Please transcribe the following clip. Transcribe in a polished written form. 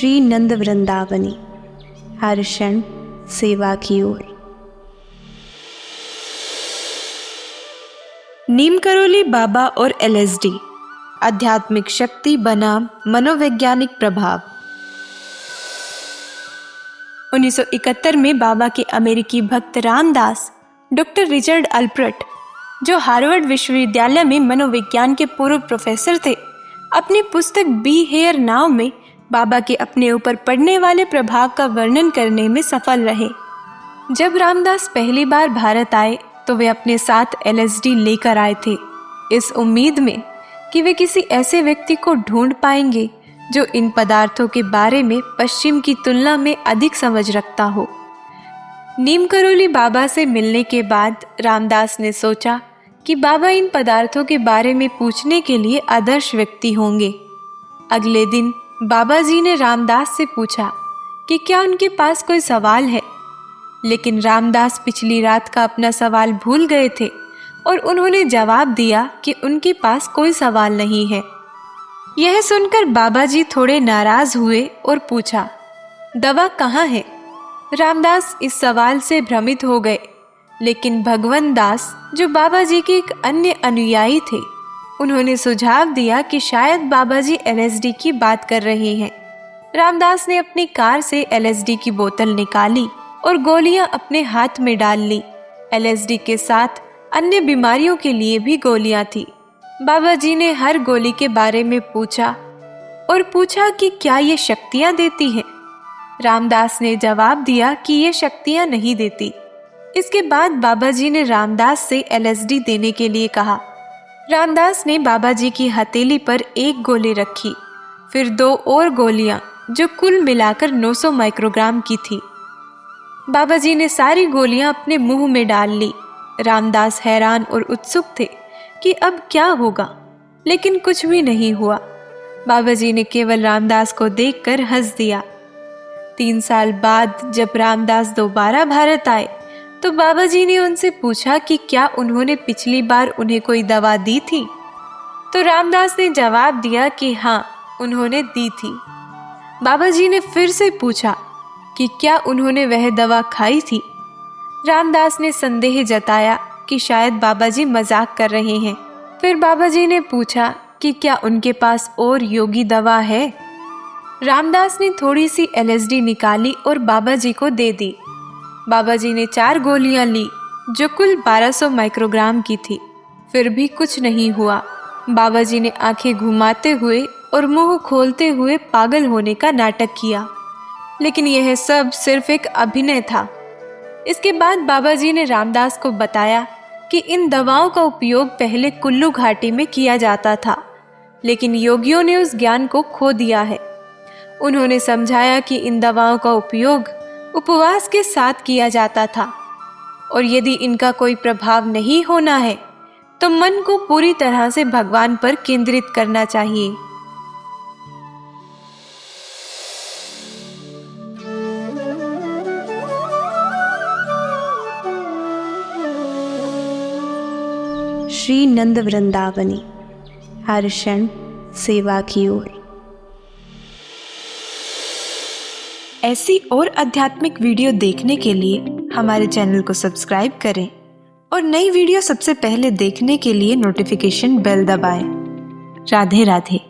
श्री नंद वृंदावनी, हर क्षण सेवा की ओर। नीम करोली बाबा और LSD, आध्यात्मिक शक्ति बनाम मनोवैज्ञानिक प्रभाव। 1971 में बाबा के अमेरिकी भक्त रामदास डॉक्टर रिचर्ड अल्पर्ट, जो हार्वर्ड विश्वविद्यालय में मनोविज्ञान के पूर्व प्रोफेसर थे, अपनी पुस्तक बी हेयर नाउ में बाबा के अपने ऊपर पड़ने वाले प्रभाव का वर्णन करने में सफल रहे। जब रामदास पहली बार भारत आए तो वे अपने साथ LSD लेकर आए थे, इस उम्मीद में कि वे किसी ऐसे व्यक्ति को ढूंढ पाएंगे जो इन पदार्थों के बारे में पश्चिम की तुलना में अधिक समझ रखता हो। नीम करोली बाबा से मिलने के बाद रामदास ने सोचा कि बाबा इन पदार्थों के बारे में पूछने के लिए आदर्श व्यक्ति होंगे। अगले दिन बाबा जी ने रामदास से पूछा कि क्या उनके पास कोई सवाल है, लेकिन रामदास पिछली रात का अपना सवाल भूल गए थे और उन्होंने जवाब दिया कि उनके पास कोई सवाल नहीं है। यह सुनकर बाबा जी थोड़े नाराज हुए और पूछा, दवा कहाँ है? रामदास इस सवाल से भ्रमित हो गए, लेकिन भगवंत दास, जो बाबा जी के एक अन्य अनुयायी थे, उन्होंने सुझाव दिया कि शायद बाबा जी LSD की बात कर रहे हैं। रामदास ने अपनी कार से LSD की बोतल निकाली और गोलियां अपने हाथ में डाल ली। LSD के साथ अन्य बीमारियों के लिए भी गोलियां थी। बाबा जी ने हर गोली के बारे में पूछा कि क्या ये शक्तियां देती हैं? रामदास ने जवाब दिया कि ये शक्तियां नहीं देती। इसके बाद बाबा जी ने रामदास से LSD देने के लिए कहा। रामदास ने बाबा जी की हथेली पर एक गोली रखी, फिर 2 और गोलियां, जो कुल मिलाकर 900 माइक्रोग्राम की थी। बाबा जी ने सारी गोलियां अपने मुंह में डाल ली। रामदास हैरान और उत्सुक थे कि अब क्या होगा, लेकिन कुछ भी नहीं हुआ। बाबा जी ने केवल रामदास को देखकर हंस दिया। 3 साल बाद जब रामदास दोबारा भारत आए तो बाबा जी ने उनसे पूछा कि क्या उन्होंने पिछली बार उन्हें कोई दवा दी थी, तो रामदास ने जवाब दिया कि हाँ, उन्होंने दी थी। बाबा जी ने फिर से पूछा कि क्या उन्होंने वह दवा खाई थी। रामदास ने संदेह जताया कि शायद बाबा जी मजाक कर रहे हैं। फिर बाबा जी ने पूछा कि क्या उनके पास और योगी दवा है। रामदास ने थोड़ी सी LSD निकाली और बाबा जी को दे दी। बाबा जी ने 4 गोलियां ली, जो कुल 1200 माइक्रोग्राम की थी। फिर भी कुछ नहीं हुआ। बाबा जी ने आंखें घुमाते हुए और मुंह खोलते हुए पागल होने का नाटक किया, लेकिन यह सब सिर्फ एक अभिनय था। इसके बाद बाबा जी ने रामदास को बताया कि इन दवाओं का उपयोग पहले कुल्लू घाटी में किया जाता था, लेकिन योगियों ने उस ज्ञान को खो दिया है। उन्होंने समझाया कि इन दवाओं का उपयोग उपवास के साथ किया जाता था, और यदि इनका कोई प्रभाव नहीं होना है तो मन को पूरी तरह से भगवान पर केंद्रित करना चाहिए। श्री नंद वृंदावनी, हर क्षण सेवा की ओर। ऐसी और आध्यात्मिक वीडियो देखने के लिए हमारे चैनल को सब्सक्राइब करें और नई वीडियो सबसे पहले देखने के लिए नोटिफिकेशन बेल दबाएं। राधे राधे।